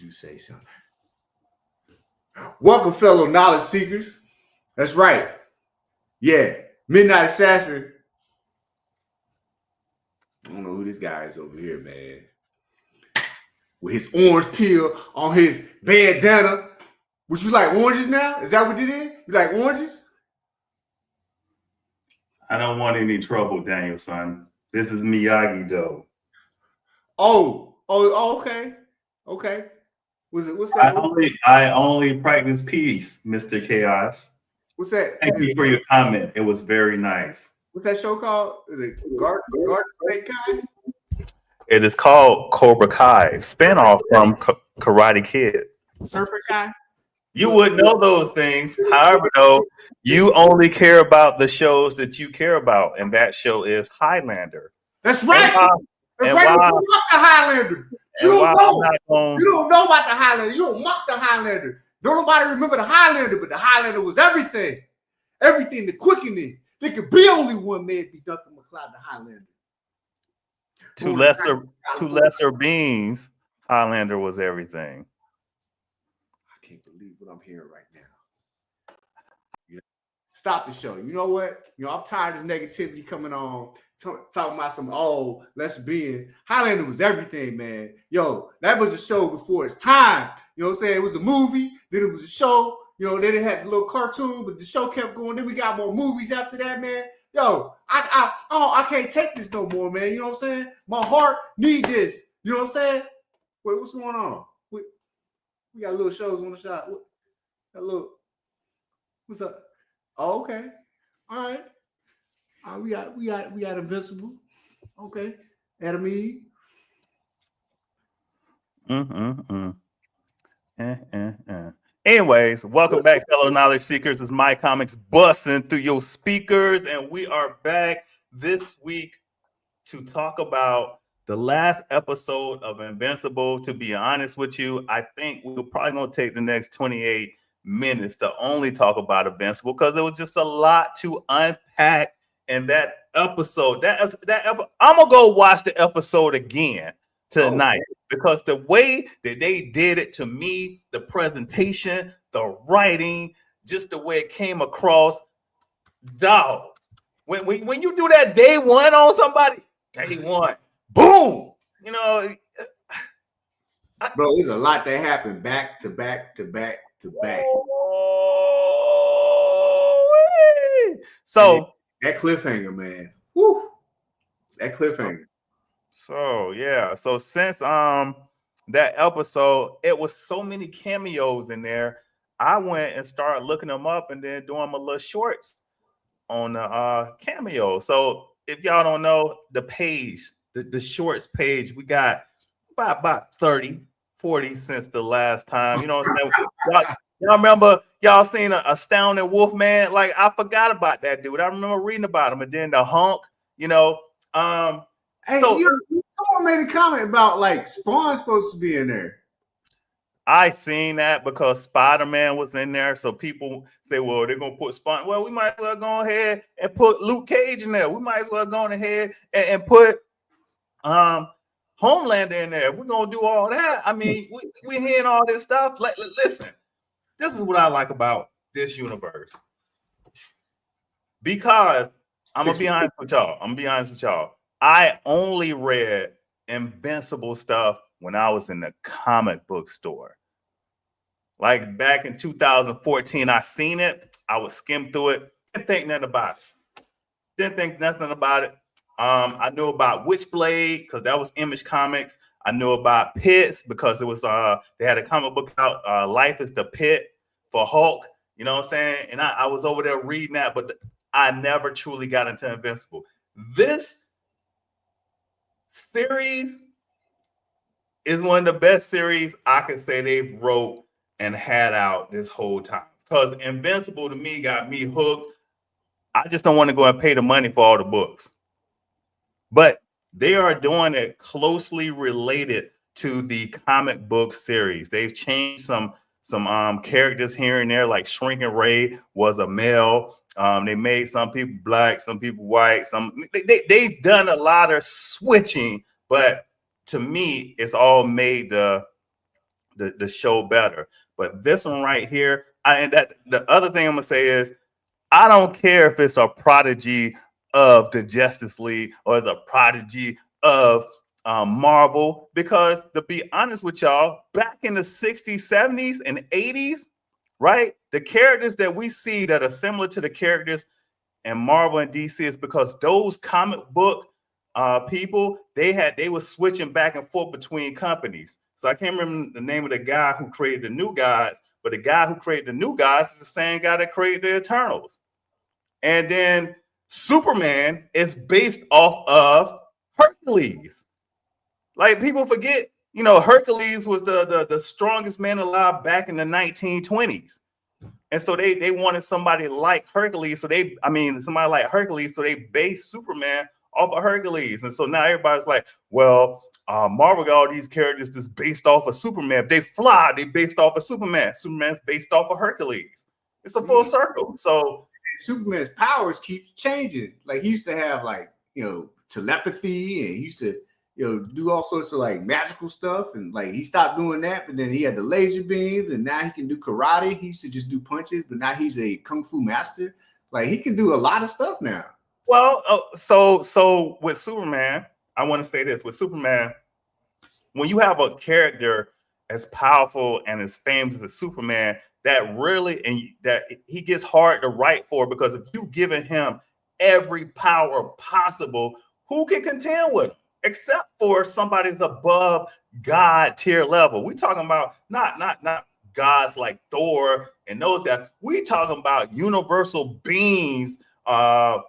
you say something? Welcome, fellow knowledge seekers. That's right. Yeah, Midnight Assassin. I don't know who this guy is over here, man. With his orange peel on his bandana. Would you like oranges now? Is that what it is? You like oranges? I don't want any trouble, Daniel, son. This is Miyagi, though. Oh, okay. Okay. What's that? I only practice peace, Mr. Chaos. What's that? Thank you for your comment. It was very nice. What's that show called? Is it Garden State Kai? It is called Cobra Kai, spinoff from Karate Kid. Serpent Kai? You would know those things. However, though, you only care about the shows that you care about, and that show is Highlander. That's right. That's right. You mock the Highlander. You don't know. You don't know about the Highlander. You don't mock the Highlander. Don't nobody remember the Highlander, but the Highlander was everything. Everything, the quickening. There could be only one man be Duncan McLeod, the Highlander. Two lesser beings, Highlander was everything. I can't believe what I'm hearing right now. Yeah. Stop the show. You know what? I'm tired of this negativity coming on. Talking about some lesser being. Highlander was everything, man. Yo, that was a show before its time. You know what I'm saying? It was a movie, then it was a show. Then it had a little cartoon, but the show kept going. Then we got more movies after that, man. Yo, I can't take this no more, man. You know what I'm saying? My heart need this. You know what I'm saying? Wait, what's going on? We got little shows on the shot. What's up? Oh, okay. All right. We got Invincible. Okay. Adam Eve. Anyways, welcome back, fellow knowledge seekers. It's My Comics busting through your speakers, and we are back this week to talk about the last episode of Invincible. To be honest with you, I think we're probably going to take the next 28 minutes to only talk about Invincible because there was just a lot to unpack in that episode. I'm gonna go watch the episode again tonight because the way that they did it, to me, the presentation, the writing, just the way it came across, dog. When you do that day one on somebody, day one, boom, bro, there's a lot that happened back to back to back to back. So that cliffhanger, man. Woo! That cliffhanger. So yeah. So since that episode, it was so many cameos in there. I went and started looking them up and then doing my little shorts on the cameo. So if y'all don't know the page, the shorts page, we got about 30, 40 since the last time. You know what I'm saying? Y'all remember y'all seen a Astounding Wolfman? Like, I forgot about that dude. I remember reading about him. And then the Hunk, Hey, someone made a comment about like Spawn's supposed to be in there. I seen that because Spider-Man was in there. So people say, well, they're going to put Spawn. Well, we might as well go ahead and put Luke Cage in there. We might as well go ahead and put Homelander in there. If we're going to do all that, I mean, we hearing all this stuff. Listen. This is what I like about this universe. Because I'm going to be honest with y'all. I only read Invincible stuff when I was in the comic book store. Like back in 2014, I seen it. I would skim through it. Didn't think nothing about it. I knew about Witchblade because that was Image Comics. I knew about Pits because it was they had a comic book out, Life is the Pit for Hulk. You know what I'm saying? And I was over there reading that, but I never truly got into Invincible. This series is one of the best series I can say they've wrote and had out this whole time. Because Invincible to me got me hooked. I just don't want to go and pay the money for all the books. But they are doing it closely related to the comic book series. They've changed some characters here and there, like Shrinking Ray was a male. They made some people black, some people white. They've done a lot of switching, but to me, it's all made the the show better. But this one right here, and that the other thing I'm gonna say is I don't care if it's a prodigy of the Justice League or it's a prodigy of Marvel, because to be honest with y'all, back in the 60s, 70s, and 80s, right? The characters that we see that are similar to the characters in Marvel and DC is because those comic book people, they were switching back and forth between companies. So I can't remember the name of the guy who created the New Gods, but the guy who created the New Gods is the same guy that created the Eternals. And then Superman is based off of Hercules. Like people forget, Hercules was the strongest man alive back in the 1920s. And so they wanted somebody like Hercules. Somebody like Hercules. So they based Superman off of Hercules. And so now everybody's like, well, Marvel got all these characters just based off of Superman. If they fly, they based off of Superman. Superman's based off of Hercules. It's a full circle. So Superman's powers keep changing. Like he used to have telepathy, and he used to do all sorts of like magical stuff, and like he stopped doing that, but then he had the laser beams, and now he can do karate. He used to just do punches, but now he's a kung fu master. Like he can do a lot of stuff now. Well, so with Superman, I want to say this. With Superman, when you have a character as powerful and as famous as Superman, that he gets hard to write for, because if you've given him every power possible, who can contend with him? Except for somebody's above God tier level. We talking about not gods like Thor and those guys. We talking about universal beings,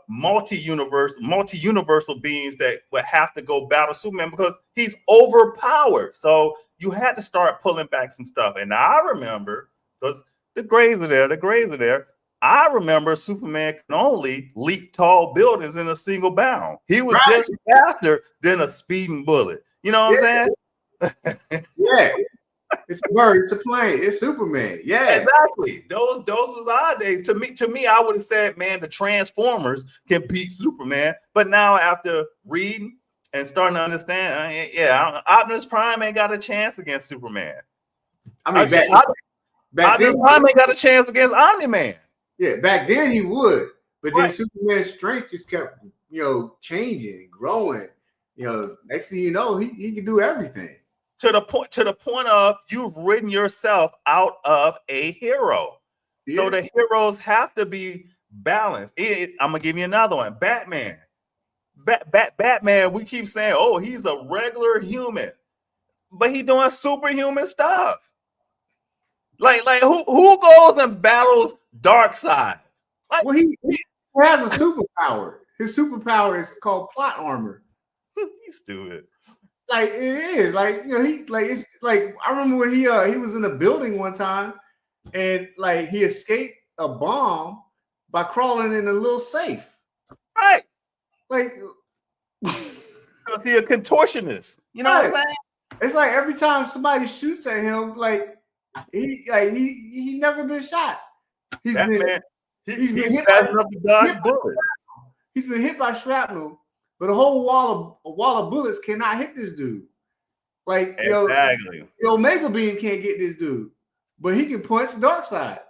multi-universal beings that would have to go battle Superman because he's overpowered. So you had to start pulling back some stuff. And I remember, because the grays are there. I remember Superman can only leap tall buildings in a single bound. He was just faster than a speeding bullet. You know what I'm saying? Yeah. It's a bird, it's a plane, it's Superman. Yeah. Exactly. Those was our days. To me, I would have said, man, the Transformers can beat Superman. But now after reading and starting to understand, Optimus Prime ain't got a chance against Superman. Back then, Optimus Prime ain't got a chance against Omni-Man. Yeah, back then he would, but then Superman's strength just kept, changing and growing. Next thing you know, he can do everything. To the point of you've written yourself out of a hero. Yeah. So the heroes have to be balanced. I'm gonna give you another one. Batman. Batman, we keep saying, oh, he's a regular human, but he doing superhuman stuff. Like who goes and battles Darkseid? Like, well, he has a superpower. His superpower is called plot armor. He's stupid. Like it is. Like it's like I remember when he was in a building one time, and like he escaped a bomb by crawling in a little safe. Right. Like because he a contortionist. You know what I'm saying? It's like every time somebody shoots at him, he never been shot. He's been hit by shrapnel, but a whole wall of bullets cannot hit this dude. Like exactly, the Omega Beam can't get this dude, but he can punch Darkseid.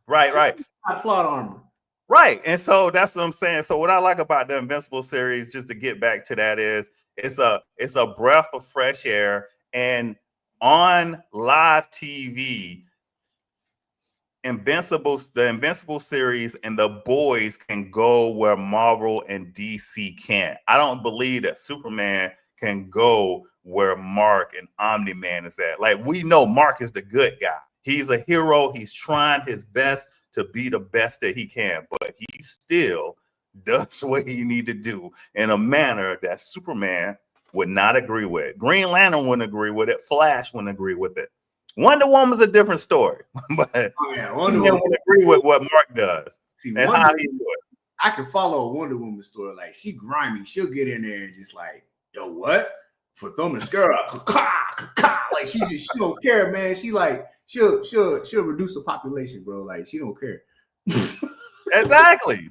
Right. Plot armor. Right, and so that's what I'm saying. So what I like about the Invincible series, just to get back to that, is it's a breath of fresh air. And on live TV, the Invincible series and The Boys can go where Marvel and DC can't. I don't believe that Superman can go where Mark and Omni-Man is at. Like, we know Mark is the good guy. He's a hero. He's trying his best to be the best that he can, but he still does what he need to do in a manner that Superman would not agree with. Green Lantern wouldn't agree with it. Flash wouldn't agree with it. Wonder Woman's a different story, but Wonder Woman would agree with what Mark does. See, how he do it. I can follow a Wonder Woman story. Like, she grimy. She'll get in there and just like, yo, what? For Thumb-and-Skirra, like she don't care, man. She like she'll reduce the population, bro. Like she don't care. Exactly.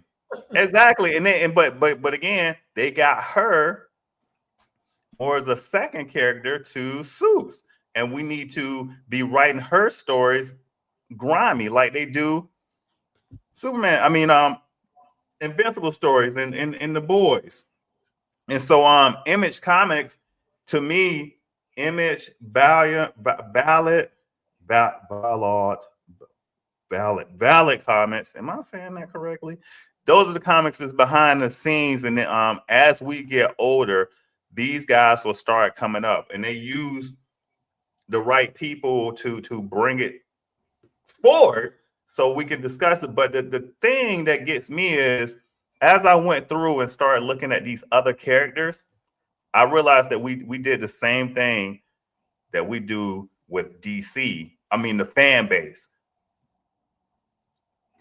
But again, they got her or as a second character to Supes. and we need to be writing her stories grimy like they do Superman. I mean, Invincible stories and the boys. And so Image Comics, to me, Image, Valiant, Valid Comics. Am I saying that correctly? Those are the comics that's behind the scenes. And then, as we get older, these guys will start coming up, and they use the right people to bring it forward so we can discuss it. But the thing that gets me is, as I went through and started looking at these other characters, I realized that we did the same thing that we do with DC. I mean, the fan base.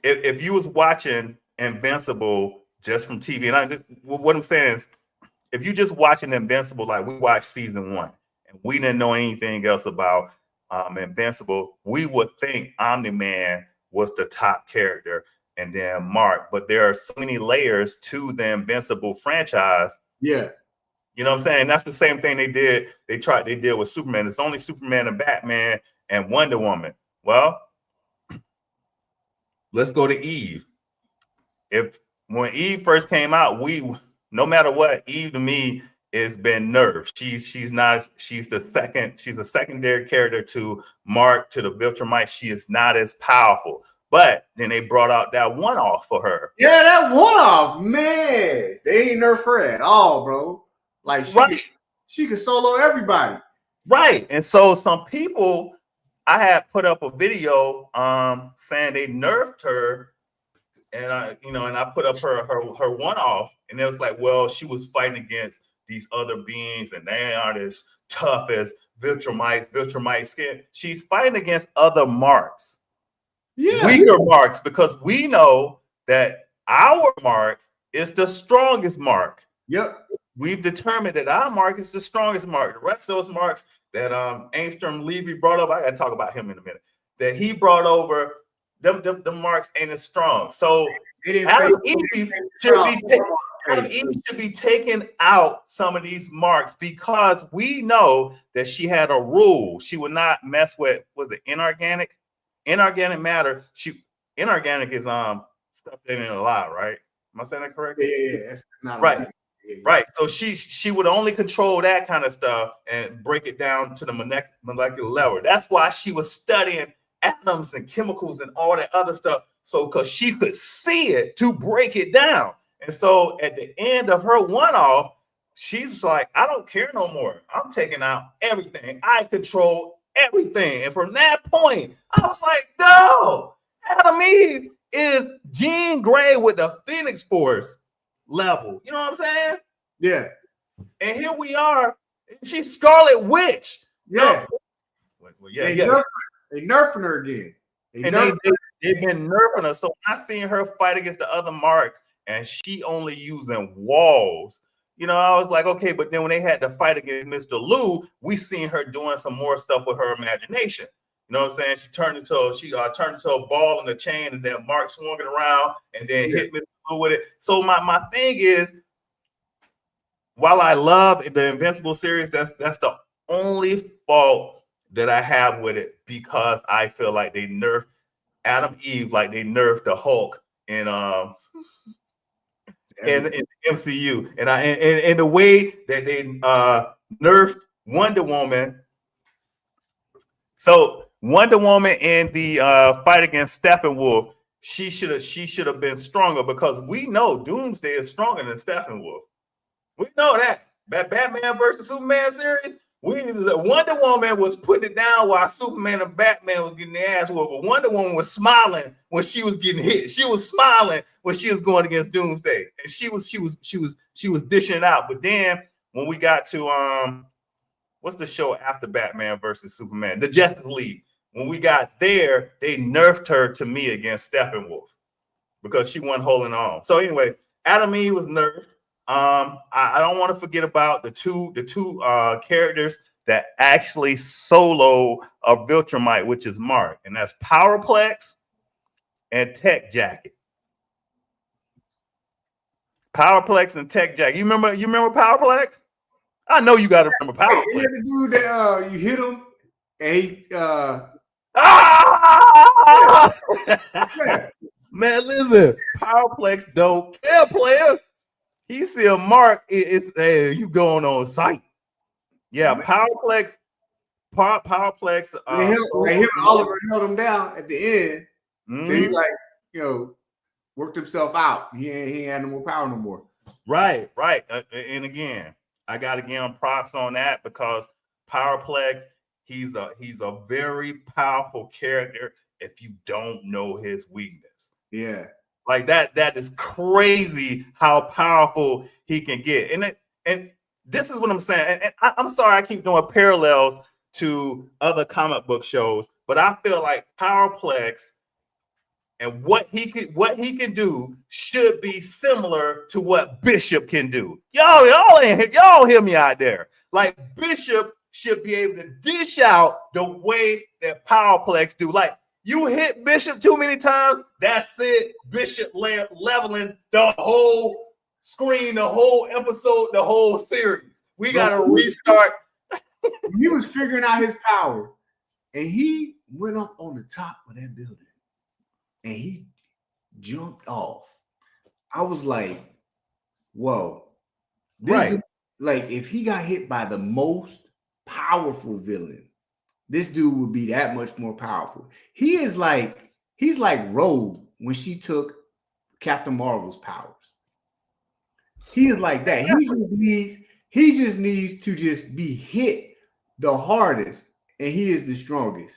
If you was watching Invincible just from TV, and what I'm saying is, if you just watching Invincible, like we watched season 1, and we didn't know anything else about Invincible, we would think Omni-Man was the top character and then Mark. But there are so many layers to the Invincible franchise. Yeah. You know what I'm saying? That's the same thing they did with Superman. It's only Superman and Batman and Wonder Woman. Well, let's go to Eve. When Eve first came out, no matter what, Eve to me has been nerfed. She's a secondary character to Mark, to the Viltrumite. She is not as powerful. But then they brought out that one-off for her. Yeah, that one-off, man. They ain't nerf her at all, bro. Like she could solo everybody. Right. And so some people, I had put up a video saying they nerfed her. And I put up her one-off, and it was like, well, she was fighting against these other beings, and they aren't as tough as Viltrumite skin. She's fighting against other marks, weaker marks, because we know that our mark is the strongest mark. Yep. We've determined that our mark is the strongest mark. The rest of those marks that Angstrom Levy brought up, I got to talk about him in a minute, that he brought over, the marks ain't as strong. So Adam Eve should be taking out some of these marks, because we know that she had a rule. She would not mess with, was it inorganic matter? Inorganic is stuff that ain't alive, right? Am I saying that correctly? Yeah. It's not right. Yeah. Right. So she would only control that kind of stuff and break it down to the molecular level. That's why she was studying atoms and chemicals and all that other stuff. So because she could see it to break it down. And so at the end of her one-off, she's like, I don't care no more. I'm taking out everything. I control everything. And from that point, I was like, no, Adam Eve is Jean Grey with the Phoenix Force level. You know what I'm saying? Yeah. And here we are. She's Scarlet Witch. Yeah. Well, They nerfing her again. They've been nerfing her. So I seen her fight against the other marks, and she only using walls. I was like, okay, but then when they had to fight against Mr. Lou, we seen her doing some more stuff with her imagination. You know what I'm saying? She turned into a ball in the chain, and then Mark swung it around and then hit Mr. Lou with it. So my thing is, while I love the Invincible series, that's the only fault that I have with it, because I feel like they nerfed Adam Eve like they nerfed the Hulk in MCU, and the way that they nerfed Wonder Woman. So Wonder Woman in the fight against Steppenwolf, she should have been stronger, because we know Doomsday is stronger than Steppenwolf. We know that Batman versus Superman series. Wonder Woman was putting it down while Superman and Batman was getting their ass whooped. But Wonder Woman was smiling when she was getting hit. She was smiling when she was going against Doomsday, and she was dishing it out. But then when we got to what's the show after Batman versus Superman, the Justice League, when we got there, they nerfed her to me against Steppenwolf because she wasn't holding on. So, anyways, Adam Eve was nerfed. I don't want to forget about the two characters that actually solo a Viltrumite, which is Mark, and that's Powerplex and Tech Jacket. Powerplex and Tech Jacket. You remember Powerplex? I know you got to remember Powerplex. The dude that you hit him and he Ah! yeah. Man, listen, Powerplex don't care, player. He see a mark. It's hey, you going on site. Yeah, Powerplex. Powerplex. They held, like him and Oliver held him down at the end. So he Mhm. like, worked himself out. He ain't had no more power no more. Right. And again, I got to give him props on that because Powerplex, he's a very powerful character if you don't know his weakness. Yeah. Like that is crazy how powerful he can get. And this is what I'm saying. And I'm sorry I keep doing parallels to other comic book shows, but I feel like Powerplex and what he can do should be similar to what Bishop can do. Y'all hear me out there. Like Bishop should be able to dish out the way that Powerplex do. Like you hit Bishop too many times, that's it. Bishop leveling the whole screen, the whole episode, the whole series. We got to restart. He was figuring out his power, and he went up on the top of that building, and he jumped off. I was like, whoa. Right. Dude, like, if he got hit by the most powerful villain, this dude would be that much more powerful. He's like Rogue when she took Captain Marvel's powers. He is like that. He just needs to just be hit the hardest, and he is the strongest.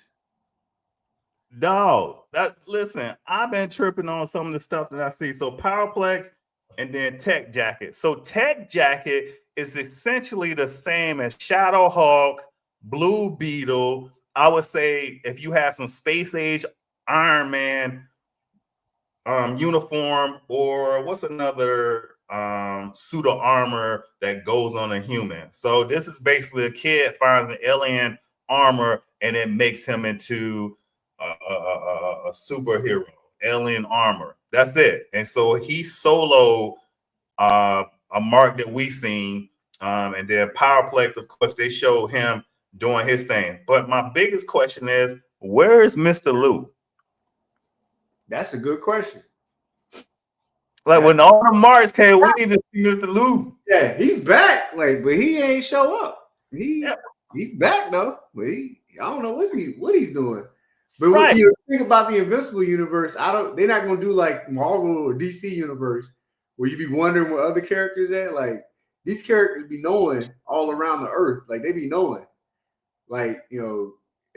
Dog, listen, I've been tripping on some of the stuff that I see. So Powerplex and then Tech Jacket. So Tech Jacket is essentially the same as Shadowhawk, Blue Beetle. I would say if you have some space age Iron Man uniform, or what's another suit of armor that goes on a human. So this is basically a kid finds an alien armor and it makes him into a superhero, alien armor. That's it. And so he solo a mark that we seen, and then Powerplex, of course, they show him doing his thing. But my biggest question is, where is Mr. Lou? That's a good question. Like when all the marks came, we need to see Mr. Lou. Yeah, he's back. Like, but he ain't show up. He's back though. But I don't know what he's doing. But when you think about the Invincible universe, they're not gonna do like Marvel or DC universe where you be wondering where other characters at. Like these characters be knowing all around the earth. Like they be knowing. Like, in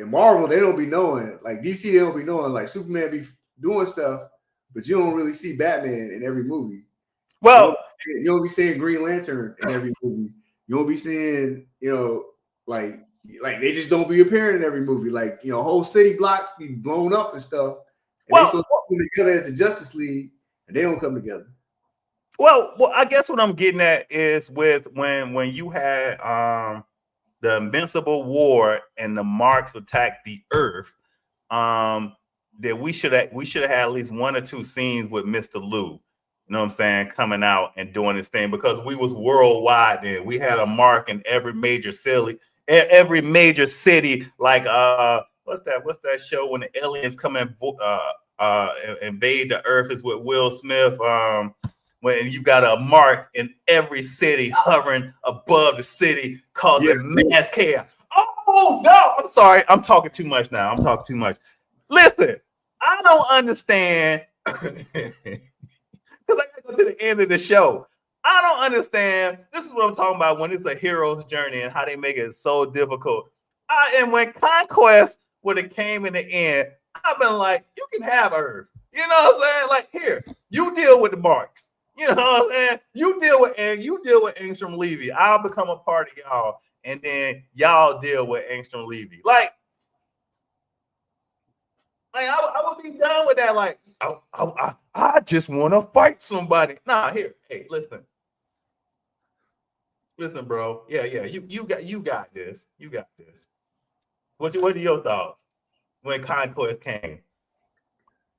Marvel, they don't be knowing. Like DC, they don't be knowing. Like Superman be doing stuff, but you don't really see Batman in every movie. Well, you don't be seeing Green Lantern in every movie. You don't be seeing, like they just don't be appearing in every movie. Like, whole city blocks be blown up and stuff. And they supposed to come together as the Justice League, and they don't come together. Well, I guess what I'm getting at is with when you had the Invincible War and the Marks attacked the Earth, that we should have had at least one or two scenes with Mr. Lou. You know what I'm saying? Coming out and doing his thing, because we was worldwide then. We had a mark in every major city, like what's that show when the aliens come and invade the earth, is with Will Smith. When you got a mark in every city hovering above the city causing mass chaos. Oh no, I'm sorry. I'm talking too much now. Listen, I don't understand. Because I gotta go to the end of the show. I don't understand. This is what I'm talking about when it's a hero's journey and how they make it so difficult. And when Conquest would have came in the end, I've been like, you can have Earth. You know what I'm saying? Like, here, you deal with the marks. You know what I'm saying? You deal with Angstrom Levy. I'll become a part of y'all, and then y'all deal with Angstrom Levy. Like I would be done with that. Like, I just want to fight somebody. Nah, here, hey, listen, bro. Yeah, you got this. You got this. What are your thoughts when Conquest came?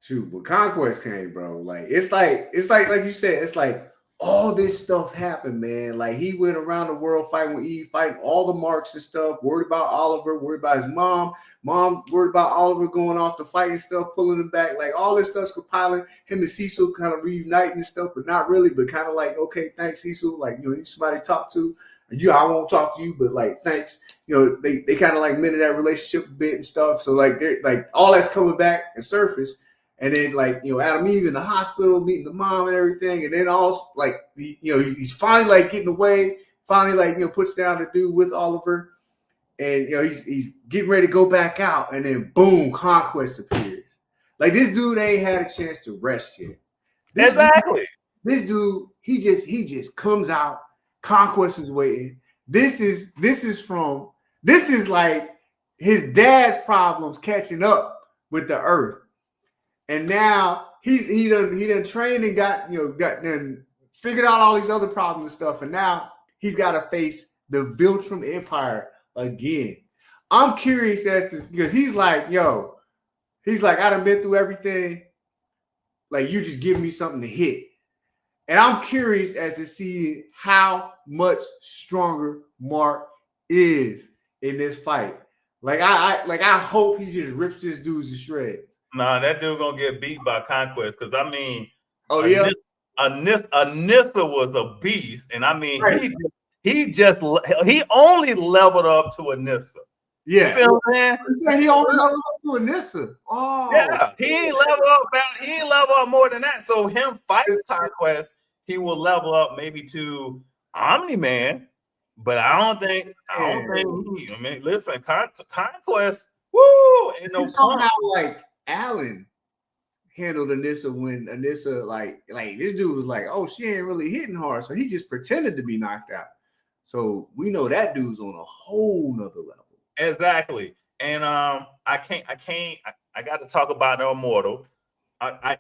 Shoot, when Conquest came, bro, like it's like you said, it's like all this stuff happened, man. Like he went around the world fighting with Eve, fighting all the marks and stuff, worried about Oliver, worried about his mom, worried about Oliver going off to fight and stuff, pulling him back. Like all this stuff's compiling. Him and Cecil kind of reuniting and stuff, but not really, but kind of like, okay, thanks, Cecil. Like, you know, you somebody to talk to. You, I won't talk to you, but like, thanks. You know, they kind of like mended that relationship a bit and stuff. So like they're like all that's coming back and surface. And then, like, you know, Adam Eve in the hospital meeting the mom and everything. And then all, like, he's finally, like, getting away. Finally, like, you know, puts down the dude with Oliver. And, you know, he's getting ready to go back out. And then, boom, Conquest appears. Like, this dude ain't had a chance to rest yet. Exactly. This dude, he just comes out. Conquest is waiting. This is like his dad's problems catching up with the Earth. And now he done trained and got figured out all these other problems and stuff. And now he's got to face the Viltrum Empire again. I'm curious as to, because he's like, I done been through everything. Like, you just give me something to hit. And I'm curious as to see how much stronger Mark is in this fight. Like I hope he just rips this dude to shreds. Nah, that dude gonna get beat by Conquest, because I mean, yeah, Anissa was a beast, and I mean, right. he only leveled up to Anissa. Yeah, you feel what I'm saying? He only leveled up to Anissa. Oh, yeah, he ain't level up more than that. So him fighting Conquest, he will level up maybe to Omni-Man, but I don't think. I mean, listen, Conquest. Woo! Ain't no somehow like Alan handled Anissa when Anissa like this dude was like, oh, she ain't really hitting hard, so he just pretended to be knocked out. So we know that dude's on a whole nother level. Exactly. And I got to talk about the Immortal. I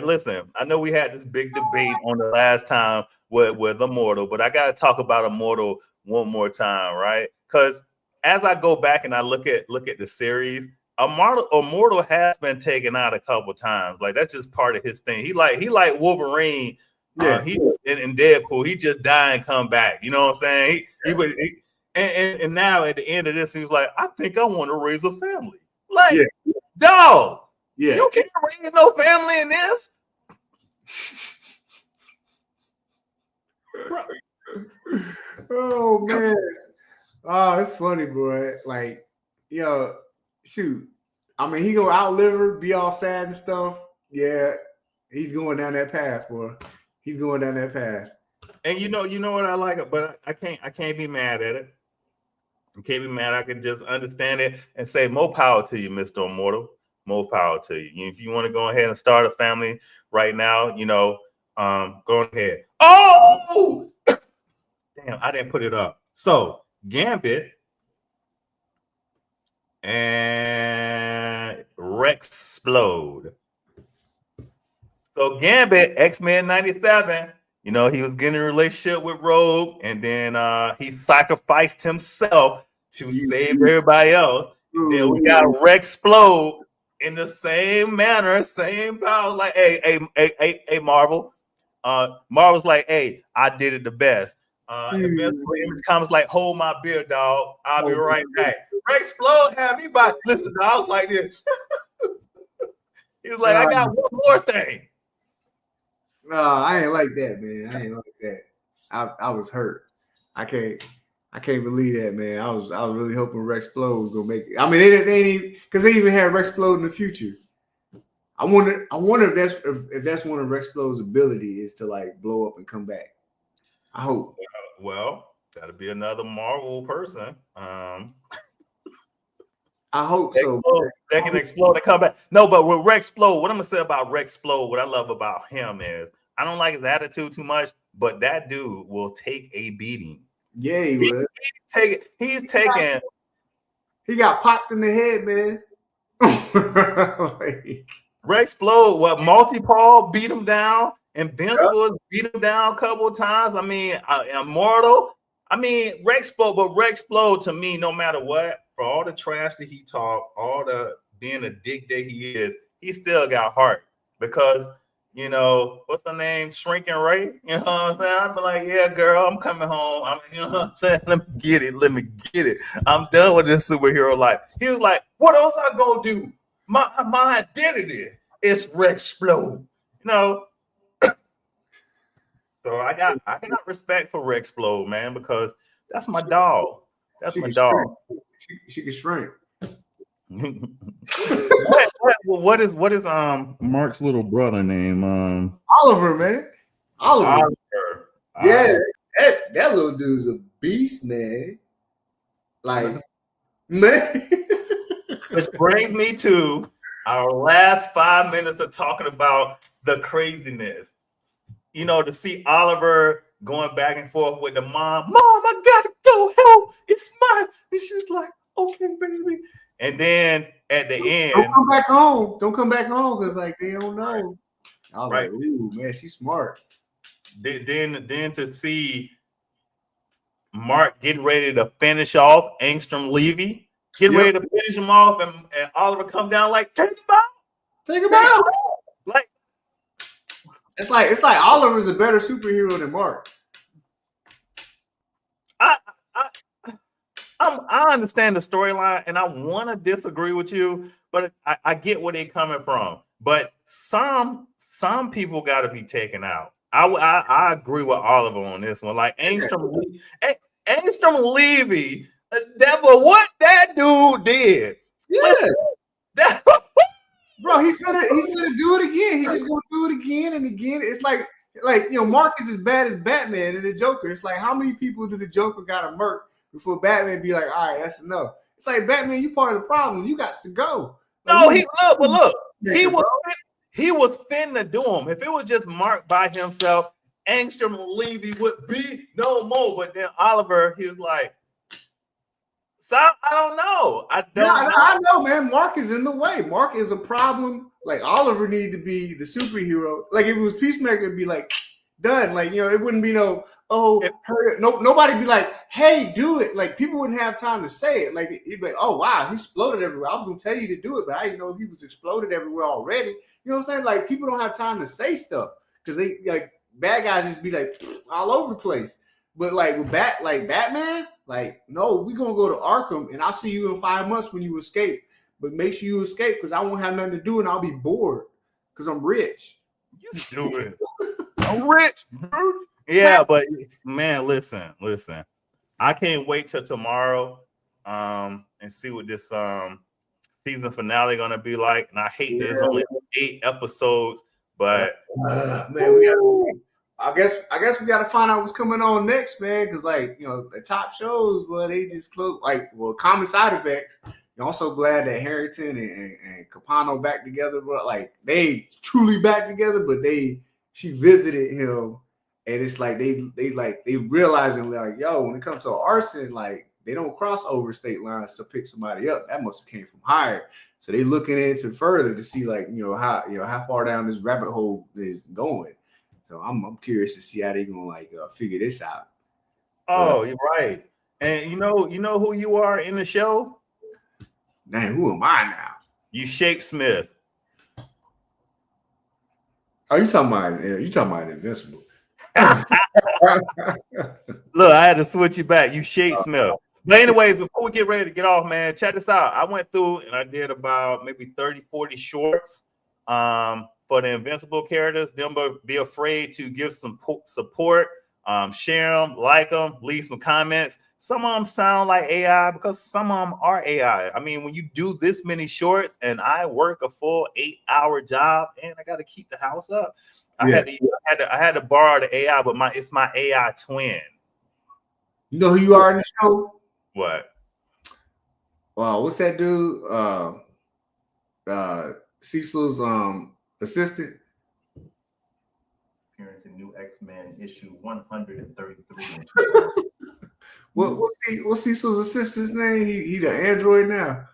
listen. I know we had this big debate on the last time with Immortal, but I got to talk about Immortal one more time, right? Because as I go back and I look at the series, Immortal has been taken out a couple times. Like, that's just part of his thing. He like Wolverine. Yeah. He in Deadpool. He just die and come back. You know what I'm saying? And now at the end of this, he's like, I think I want to raise a family. Like, dog. Yeah. You can't raise no family in this. Oh man. Oh, it's funny, boy. Like, shoot. I mean, he gonna outlive her, be all sad and stuff. Yeah, he's going down that path, boy. He's going down that path. And you know what I like, but I can't be mad at it. I can't be mad. I can just understand it and say more power to you, Mr. Immortal. More power to you. If you want to go ahead and start a family right now, go ahead. Oh, damn! I didn't put it up. So Gambit and Rexplode. So Gambit, X-Men 97, he was getting a relationship with Rogue, and then he sacrificed himself to save everybody else. Then we got Rexplode in the same manner, same power. Like, hey, Marvel. Marvel's like, hey, I did it the best. Invincible Image Comics like, hold my beer, dog. I'll be right back. Rexplode had me by. Listen, I was like this. He's like, I got one more thing. No, I ain't like that, man. I ain't like that. I was hurt. I can't believe that, man. I was really hoping Rexplode was gonna make it. I mean, they didn't even, because they even had Rexplode in the future. I wonder if that's one of Rexplode's ability is to like blow up and come back. I hope. Well, that'll be another Marvel person. I hope so. They can explode and come back. No, but with Rexplode, what I'm gonna say about Rexplode, what I love about him is I don't like his attitude too much, but that dude will take a beating. Yeah, he will. He's taking. He got popped in the head, man. Rexplode, what Multi-Paul beat him down, Invincible beat him down a couple of times. I mean, Immortal. I mean, Rexplode to me, no matter what, for all the trash that he talked, all the being a dick that he is, he still got heart, because you know, what's her name? Shrinking Ray. You know what I'm saying? I'd be like, yeah, girl, I'm coming home. You know what I'm saying? Let me get it. Let me get it. I'm done with this superhero life. He was like, what else I gonna do? My identity is Rexplode. You know. So I got respect for Rexplode, man, because that's my dog. That's my dog. She can shrink. what is Mark's little brother name? Oliver, man. Oliver. Yeah, that little dude's a beast, man. Like, man. Which brings me to our last 5 minutes of talking about the craziness. You know, to see Oliver going back and forth with the mom. Mom, I gotta go help. It's mine. And she's like, okay, baby. And then at the end, don't come back home. Don't come back home because like they don't know. I was like, ooh, man, she's smart. Then to see Mark getting ready to finish off Angstrom Levy, getting ready to finish him off, and Oliver come down like, take him out. Take him out. Like it's like Oliver's a better superhero than Mark. I understand the storyline, and I want to disagree with you, but I get where they're coming from. But some people got to be taken out. I agree with Oliver on this one. Like Angstrom Levy, what that dude did. Yeah. Bro, he's gonna do it again. He's just gonna do it again and again. It's like you know, Mark is as bad as Batman and the Joker. It's like how many people did the Joker gotta murk before Batman be like, all right, that's enough. It's like Batman, you part of the problem. You got to go. Like, no, he was finna do him. If it was just Mark by himself, Angstrom Levy would be no more. But then Oliver, he was like, so I don't know. I know, man. Mark is in the way. Mark is a problem. Like Oliver needed to be the superhero. Like if it was Peacemaker, it'd be like done. Like, you know, it wouldn't be nobody be like, hey, do it. Like people wouldn't have time to say it. Like he'd be like, oh wow, he exploded everywhere. I was gonna tell you to do it, but I didn't know he was exploded everywhere already. You know what I'm saying? Like people don't have time to say stuff because they like bad guys just be like all over the place. But like with Batman, like no, we're gonna go to Arkham and I'll see you in 5 months when you escape. But make sure you escape because I won't have nothing to do and I'll be bored because I'm rich. You stupid. I'm rich, dude. Yeah, but man, listen. I can't wait till tomorrow and see what this season finale gonna be like. And I hate there's only 8 episodes, but man, I guess we gotta find out what's coming on next, man. Because like, you know, the top shows, well, they just close. Like, well, common side effects. I'm also glad that Harrington and Capano back together, but like they truly back together. But she visited him, and it's like they realizing like, yo, when it comes to arson, like they don't cross over state lines to pick somebody up. That must have came from higher. So they looking into further to see like, how far down this rabbit hole is going. So I'm curious to see how they gonna like figure this out. Oh, you're right. And you know who you are in the show? Dang, who am I now? You Shape Smith. Oh, you talking about Invincible? Look, I had to switch you back. You Shape Smith. But anyways, before we get ready to get off, man, check this out. I went through and I did about maybe 30, 40 shorts for the Invincible characters. Don't be afraid to give some support, share them, like them, leave some comments. Some of them sound like AI because some of them are AI. I mean, when you do this many shorts and I work a full 8-hour job and I got to keep the house up, I had to borrow the AI, but it's my AI twin. You know who you are in the show? What? What's that dude? Cecil's assistant. Appearance in New X-Men issue 133. What's Cecil's assistant's name? He the android now.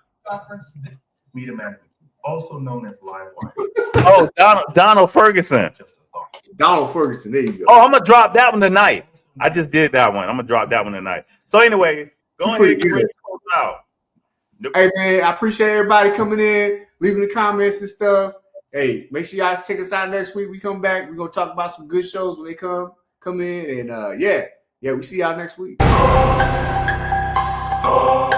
Media manager, also known as Livewire. Oh, Donald Ferguson. Donald Ferguson. There you go. Oh, I'm gonna drop that one tonight. I just did that one. I'm gonna drop that one tonight. So, anyways, go ahead and get ready to close out. Hey man, I appreciate everybody coming in, leaving the comments and stuff. Hey, make sure y'all check us out next week. We come back. We're gonna talk about some good shows when they come in. And yeah, we see y'all next week. Oh.